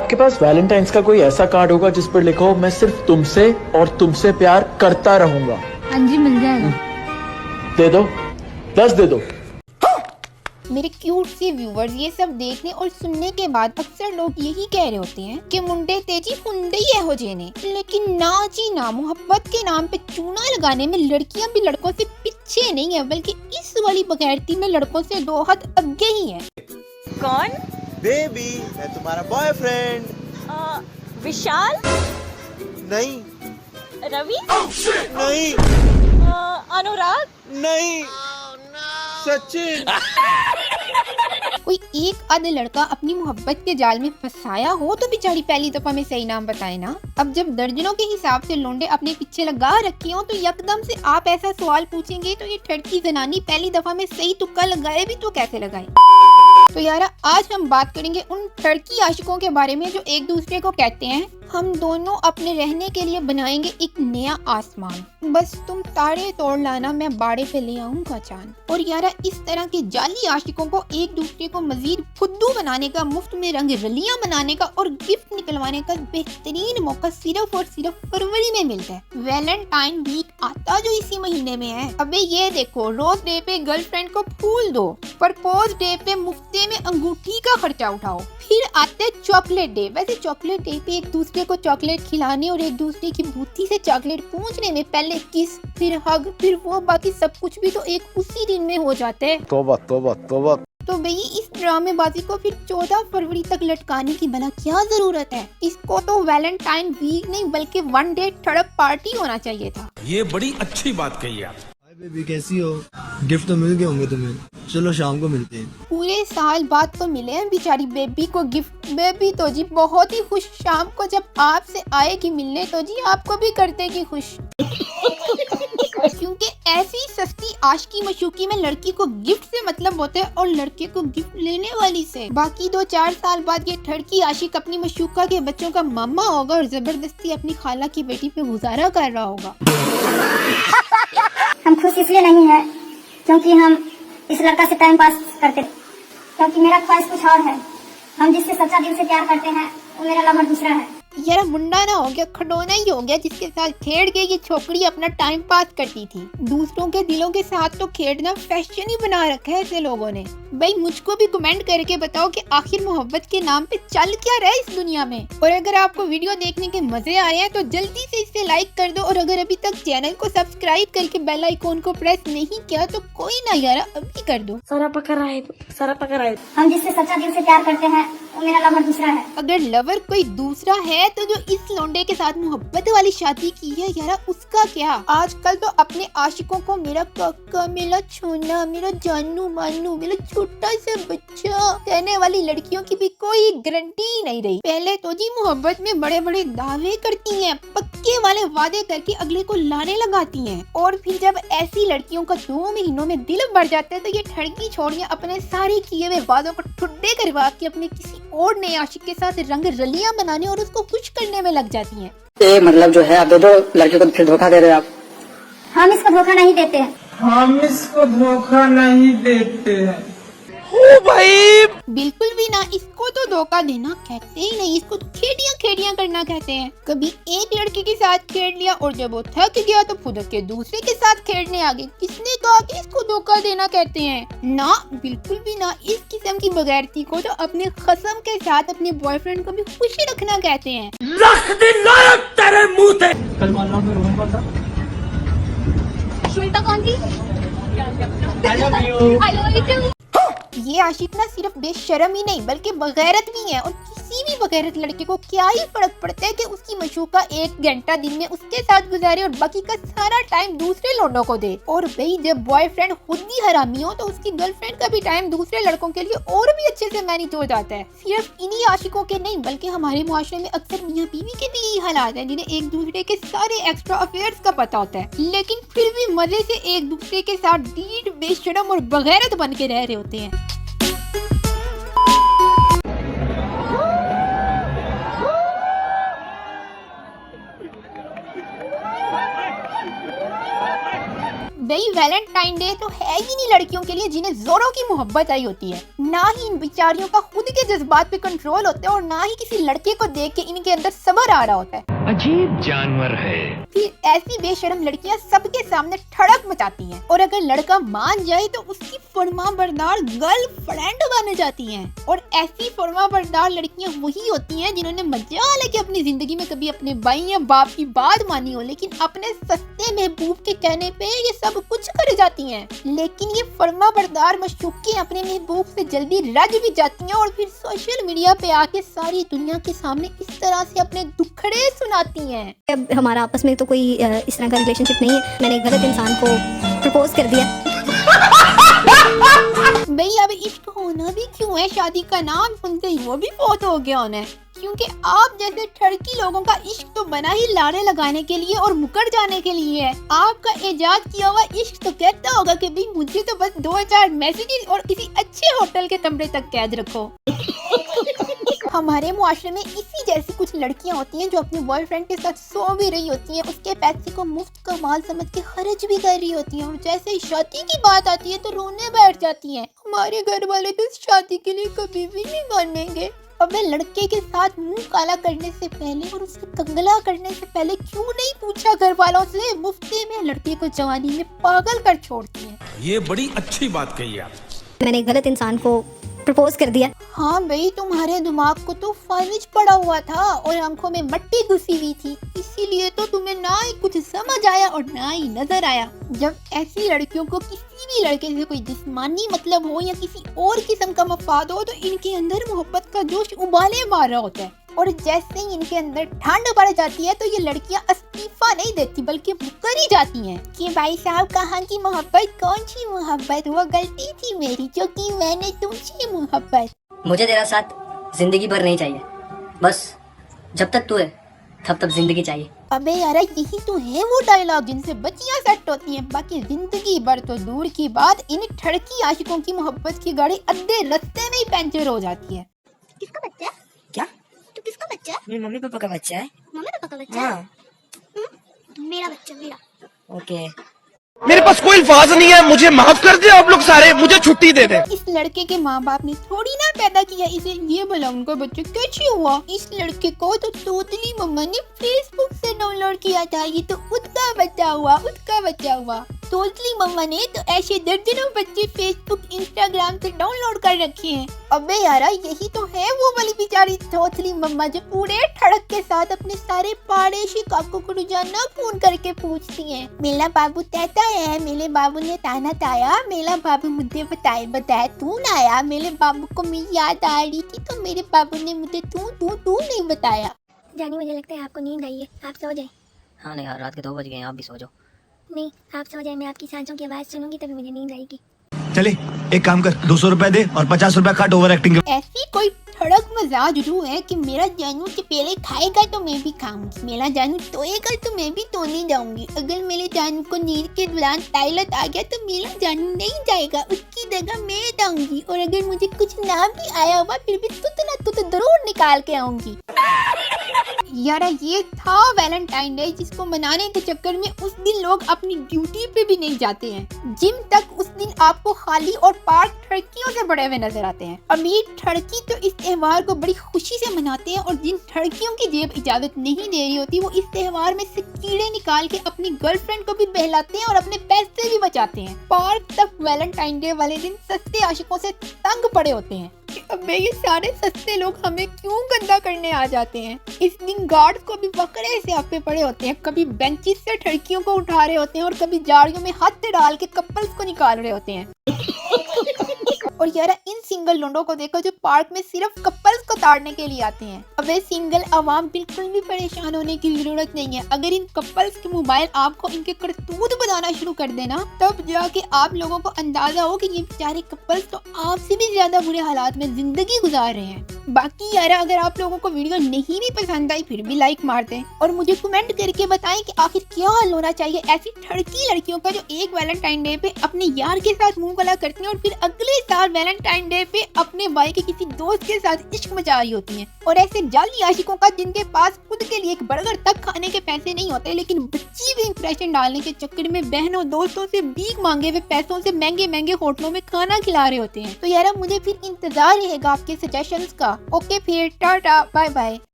आपके पास वैलेंटाइंस का कोई ऐसा कार्ड होगा जिस पर लिखो मैं सिर्फ तुमसे और तुमसे प्यार करता रहूंगा? हाँ जी, मिल जाएगा। दे दो, 10 दे दो। मेरे क्यूट से व्यूवर्स, ये सब देखने और सुनने के बाद अक्सर लोग यही कह रहे होते हैं कि मुंडे तेजी हुंदे ही है हो जेने, लेकिन ना जी ना, मोहब्बत के नाम पे चूना लगाने में लड़कियां भी लड़कों से पीछे नहीं है, बल्कि इस वाली बगैरती में लड़कों से 2 हाथ आगे ही है। कौन? बेबी, मैं तुम्हारा बॉयफ्रेंड। विशाल? नहीं। रवि? नहीं। अनुराग? नहीं। सचिन। कोई एक आध लड़का अपनी मोहब्बत के जाल में फंसाया हो तो बेचारी पहली दफा में सही नाम बताए ना। अब जब दर्जनों के हिसाब से लोंडे अपने पीछे लगा रखे हो तो यकदम से आप ऐसा सवाल पूछेंगे तो ये ठड़की जनानी पहली दफा में सही तुक्का लगाए भी तो कैसे लगाए। तो यार, आज हम बात करेंगे उन ठड़की आशिकों के बारे में जो एक दूसरे को कहते हैं हम दोनों अपने रहने के लिए बनाएंगे एक नया आसमान, बस तुम तारे तोड़ लाना, मैं बाड़े पे ले आऊंगा चांद। और यारा, इस तरह के जाली आशिकों को एक दूसरे को मजीद फुद्दू बनाने का, मुफ्त में रंग रलियां बनाने का और गिफ्ट निकलवाने का बेहतरीन मौका सिर्फ और सिर्फ फरवरी में मिलता है। वैलेंटाइन वीक आता जो इसी महीने में है। अबे ये देखो, रोज डे पे गर्लफ्रेंड को फूल दो, प्रपोज डे पे मुफ्ते में अंगूठी का खर्चा उठाओ, फिर आते चॉकलेट डे। वैसे चॉकलेट डे पे एक दूसरे को चॉकलेट खिलाने और एक दूसरे की बूथी से चॉकलेट पूंछने में पहले किस, फिर हग, फिर वो बाकी सब कुछ भी तो एक उसी दिन में हो जाता है। तौबा तौबा तौबा। तो भाई, इस ड्रामेबाजी को फिर 14 फरवरी तक लटकाने की भला क्या जरूरत है? इसको तो वैलेंटाइन वीक नहीं बल्कि 1 डे थर्ड पार्टी होना चाहिए था। ये बड़ी अच्छी बात कही आप। हाय बेबी, कैसी हो? गिफ्ट तो मिल गए होंगे तुम्हें, चलो शाम को मिलते हैं। पूरे साल बाद तो मिले हैं बेचारी बेबी को गिफ्ट। बेबी तो जी बहुत ही खुश, शाम को जब आपसे आएगी मिलने तो जी आपको भी कर देगी खुश। क्योंकि ऐसी सस्ती आशिकी मशूकी में लड़की को गिफ्ट से मतलब होता है और लड़के को गिफ्ट लेने वाली से। बाकी 2-4 साल बाद ये ठड़की आशिक अपनी मशूका के बच्चों का मामा होगा और जबरदस्ती अपनी खाला की बेटी पे गुजारा कर रहा होगा। हम खुश इसलिए नहीं है क्योंकि हम इस लड़का से टाइम पास करते, क्योंकि मेरा ख्वाहिश कुछ और है। हम जिससे सच्चा दिल से प्यार करते हैं वो मेरा लवर दूसरा है। यार, मुंडा ना हो गया, खडोना ही हो गया जिसके साथ खेड़ के ये छोकरी अपना टाइम पास करती थी। दूसरों के दिलों के साथ तो खेड़ना फैशन ही बना रखा है ऐसे लोगों ने। भाई, मुझको भी कमेंट करके बताओ कि आखिर मोहब्बत के नाम पे चल क्या रहा है इस दुनिया में। और अगर आपको वीडियो देखने के मजे आए हैं तो जल्दी से इसे लाइक कर दो, और अगर अभी तक चैनल को सब्सक्राइब करके बेल आइकॉन को प्रेस नहीं किया तो कोई ना यार, अभी कर दो। सारा पकड़ आए। हम जिससे सच्चा दिल से प्यार करते हैं वो मेरा लवर दूसरा है। अगर लवर कोई दूसरा है तो जो इस लौंडे के साथ मोहब्बत वाली शादी की है यार, उसका क्या? आजकल तो अपने आशिकों को मेरा काका, मेरा छोना, मेरा जानू मानू, मेरा छोटा सा बच्चा कहने वाली लड़कियों की भी कोई गारंटी ही नहीं रही। पहले तो जी मोहब्बत में बड़े बड़े दावे करती हैं, पक्के वाले वादे करके अगले को लाने लगाती हैं, और फिर जब ऐसी लड़कियों का 2 महीनों में दिल बढ़ जाता है तो ये ठड़की छोड़ियां अपने सारे किए हुए वादों को ठुड्डे करवा के अपने किसी और नए आशिक के साथ रंग रलियां बनाने और उसको खुश करने में लग जाती हैं। ये मतलब जो है आप दे दो लड़के को, फिर धोखा दे रहे हो आप। हम इसको धोखा नहीं देते हैं। हम इसको धोखा नहीं देते हैं। बिल्कुल भी ना, इसको तो धोखा देना कहते ही नहीं, इसको तो खेड़ियां करना कहते हैं। कभी एक लड़के के साथ खेड़ लिया और जब वो थक गया तो खुद के दूसरे के साथ खेड़ने आ गए। किसने कहा कि इसको धोखा देना कहते हैं? ना, बिल्कुल भी ना। इस किस्म की बगैरती को तो अपने खसम के साथ अपने बॉयफ्रेंड को भी खुशी रखना कहते हैं। रख दी लायक तेरे मुंह थे। सुनता कौन थी? ये आशिक ना सिर्फ बेशर्म ही नहीं बल्कि बगैरत भी है, और किसी भी बगैरत लड़के को क्या ही फर्क पड़ता है कि उसकी मशूका 1 घंटा दिन में उसके साथ गुजारे और बाकी का सारा टाइम दूसरे लौंडों को दे। और भाई, जब बॉयफ्रेंड खुद ही हरामी हो तो उसकी गर्लफ्रेंड का भी टाइम दूसरे लड़कों के लिए और भी अच्छे से मैनेज हो जाता है। सिर्फ इन्हीं आशिकों के नहीं बल्कि हमारे मुआशरे में अक्सर मियाँ बीवी के भी यही हालात है, जिन्हें एक दूसरे के सारे एक्स्ट्रा अफेयर्स का पता होता है, लेकिन फिर भी मजे से एक दूसरे के साथ डीड, बेशरम और बगैरत बन के रह रहे होते हैं। भाई वैलेंटाइन डे तो है ही नहीं लड़कियों के लिए जिन्हें जोरों की मोहब्बत आई होती है। ना ही इन बेचारियों का खुद के जज्बात पे कंट्रोल होता है और ना ही किसी लड़के को देख के इनके अंदर सब्र आ रहा होता है। अजीब जानवर है। फिर ऐसी बेशर्म लड़कियां सबके सामने ठड़क मचाती हैं और अगर लड़का मान जाए तो उसकी फरमाबरदार गर्लफ्रेंड बन जाती हैं। और ऐसी फरमाबरदार लड़कियां वही होती हैं जिन्होंने मजा लेके अपनी जिंदगी में कभी अपने भाई या बाप की बात मानी हो, लेकिन अपने सस्ते महबूब के कहने पे ये सब कुछ कर जाती हैं। लेकिन ये फरमाबरदार मशूक़ें अपने महबूब से जल्दी रज भी जाती हैं और फिर सोशल मीडिया पे आके सारी दुनिया के सामने इस तरह से अपने दुखड़े सुनाती हैं। अब हमारा आपस में तो कोई इस तरह का रिलेशनशिप नहीं है। मैंने एक गलत इंसान को प्रपोज कर दिया। भाई अब इश्क होना भी क्यों है, शादी का नाम सुनते ही वो भी फौत हो गया होना है। क्योंकि आप जैसे ठड़की लोगों का इश्क तो बना ही लाड़े लगाने के लिए और मुकर जाने के लिए है। आपका इजाद किया हुआ इश्क तो कहता होगा कि भाई मुझे तो बस 2-4 मैसेजेस और किसी अच्छे होटल के कमरे तक कैद रखो। हमारे मुआशरे में इसी जैसी कुछ लड़कियां होती हैं जो अपने बॉयफ्रेंड के साथ सो भी रही होती हैं, उसके पैसे को मुफ्त का माल समझ के खर्च भी कर रही होती हैं और जैसे ही शादी की बात आती है तो रोने बैठ जाती हैं। हमारे घर वाले तो शादी के लिए कभी भी नहीं मानेंगे। अबे लड़के के साथ मुंह काला करने से पहले और उससे कंगला करने से पहले क्यों नहीं पूछा घर वालों से? मुफ्ते में लड़के को जवानी में पागल कर छोड़ती है। ये बड़ी अच्छी बात कही आप। मैंने एक गलत इंसान को प्रपोज कर दिया। हाँ भाई तुम्हारे दिमाग को तो फाइज पड़ा हुआ था और आंखों में मट्टी घुसी हुई थी, इसीलिए तो तुम्हें ना ही कुछ समझ आया और ना ही नजर आया। जब ऐसी लड़कियों को किसी भी लड़के से कोई जिस्मानी मतलब हो या किसी और किस्म का मफाद हो तो इनके अंदर मोहब्बत का जोश उबाले मार रहा होता है और जैसे ही इनके अंदर ठंड बढ़ जाती है तो ये लड़कियां इस्तीफा नहीं देती बल्कि मुकर ही जाती हैं कि भाई साहब कहाँ की मोहब्बत, कौन सी मोहब्बत, वो गलती थी मेरी जो कि मैंने तुमसे मोहब्बत। मुझे तेरा साथ जिंदगी भर नहीं चाहिए, बस जब तक तू है तब तक जिंदगी चाहिए। अबे यार यही तो है वो डायलॉग जिनसे बच्चियां सेट होती हैं, बाकी जिंदगी भर तो दूर की बात, इन ठड़की आशिकों की मोहब्बत की गाड़ी अद्धे रास्ते में ही पंचर हो जाती है। किसका बच्चा? क्या? तू किसका बच्चा? मेरी मम्मी पापा का बच्चा है। मम्मी पापा का बच्चा? हाँ। मेरा बच्चा, मेरा। ओके। मेरे पास कोई अल्फाज नहीं है, मुझे माफ कर दे आप लोग सारे, मुझे छुट्टी दे दे। इस लड़के के माँ बाप ने थोड़ी ना पैदा किया इसे, ये भला उनका बच्चा कैसे हुआ? इस लड़के को तो तोतली मम्मा ने फेसबुक से डाउनलोड किया था, ये तो उसका बच्चा हुआ, उसका बच्चा हुआ। तोतली मम्मा ने तो ऐसे दर्जनों बच्चे फेसबुक इंस्टाग्राम से डाउनलोड कर रखे हैं। अबे यारा यही तो है वो वाली बेचारी तोतली मम्मा जो पूरे ठड़क के साथ अपने सारे पाड़ेशी काकों को रोजाना फोन करके पूछती हैं, मेरा बाबू कहता है, मेरे बाबू ने ताना ताया, मेरा बाबू मुझे बताया तू ना आया, मेरे बाबू को मेरी याद आ रही थी तो मेरे बाबू ने मुझे तू नहीं बताया। जानी मुझे लगता है आपको नींद आई है, आप सो जाए। हाँ नहीं यार, रात के 2 बज गए, आप भी सो जाओ। नहीं आप सो जाए, मैं आपकी सांसों की आवाज सुनूंगी तभी मुझे नींद आएगी। चले एक काम कर, 200 रुपए दे और 50 रुपए काट ओवर एक्टिंग के। ऐसी कोई ठड़क मजाज रू है कि मेरा जानू से पहले खाएगा तो मैं भी खाऊंगी, मेरा जानू सोएगा तो मैं भी सोने जाऊंगी, अगर मेरे जानू को नींद के दौरान टायलेट आ गया तो मेरा जानू नहीं जाएगा, उसकी जगह मैं जाऊंगी, और अगर मुझे कुछ ना भी आया हुआ फिर भी तुत ना तुत जरूर निकाल के आऊंगी। यार ये था वैलेंटाइन डे जिसको मनाने के चक्कर में उस दिन लोग अपनी ड्यूटी पे भी नहीं जाते हैं। जिम तक उस दिन आपको खाली और पार्क ठड़कियों से बड़े हुए नजर आते हैं। अमीर ठड़की तो इस त्योहार को बड़ी खुशी से मनाते हैं और जिन ठड़कियों की जेब इजाजत नहीं दे रही होती वो इस त्योहार में से कीड़े निकाल के अपनी गर्लफ्रेंड को भी बहलाते हैं और अपने पैसे भी बचाते हैं। पार्क तक वैलेंटाइन डे वाले दिन सस्ते आशिकों से तंग पड़े होते हैं। अबे ये सारे सस्ते लोग हमें क्यों गंदा करने आ जाते हैं? इस दिन गार्ड्स को भी बकरे से आपे पड़े होते हैं, कभी बेंचेस से ठड़कियों को उठा रहे होते हैं और कभी जाड़ियों में हाथ डाल के कपल्स को निकाल रहे होते हैं। और यार इन सिंगल लोंडों को देखो जो पार्क में सिर्फ कपल्स को ताड़ने के लिए आते हैं। अबे सिंगल अवाम बिल्कुल भी परेशान होने की जरूरत नहीं है। अगर इन कपल्स के मोबाइल आपको इनके करतूत बताना शुरू कर देना तब जाके आप लोगों को अंदाजा हो कि ये बेचारे कपल्स तो आपसे भी ज्यादा बुरे हालात में जिंदगी गुजार रहे हैं। बाकी यार अगर आप लोगों को वीडियो नहीं भी पसंद आई फिर भी लाइक मार दें और मुझे कमेंट करके बताएं कि आखिर क्या हल होना चाहिए ऐसी ठड़की लड़कियों का जो एक वैलेंटाइन डे पे अपने यार के साथ मुंह काला करती हैं और फिर अगले साल और वैलेंटाइन डे पे अपने भाई के किसी दोस्त के साथ इश्क मचा रही होती हैं। और ऐसे जाली आशिकों का जिनके पास खुद के लिए एक बर्गर तक खाने के पैसे नहीं होते, लेकिन बच्ची भी इंप्रेशन डालने के चक्कर में बहनों दोस्तों से भीख मांगे हुए पैसों से महंगे महंगे होटलों में खाना खिला रहे होते हैं। तो यार मुझे फिर इंतजार रहेगा आपके सजेशंस का। ओके फिर टाटा बाय बाय।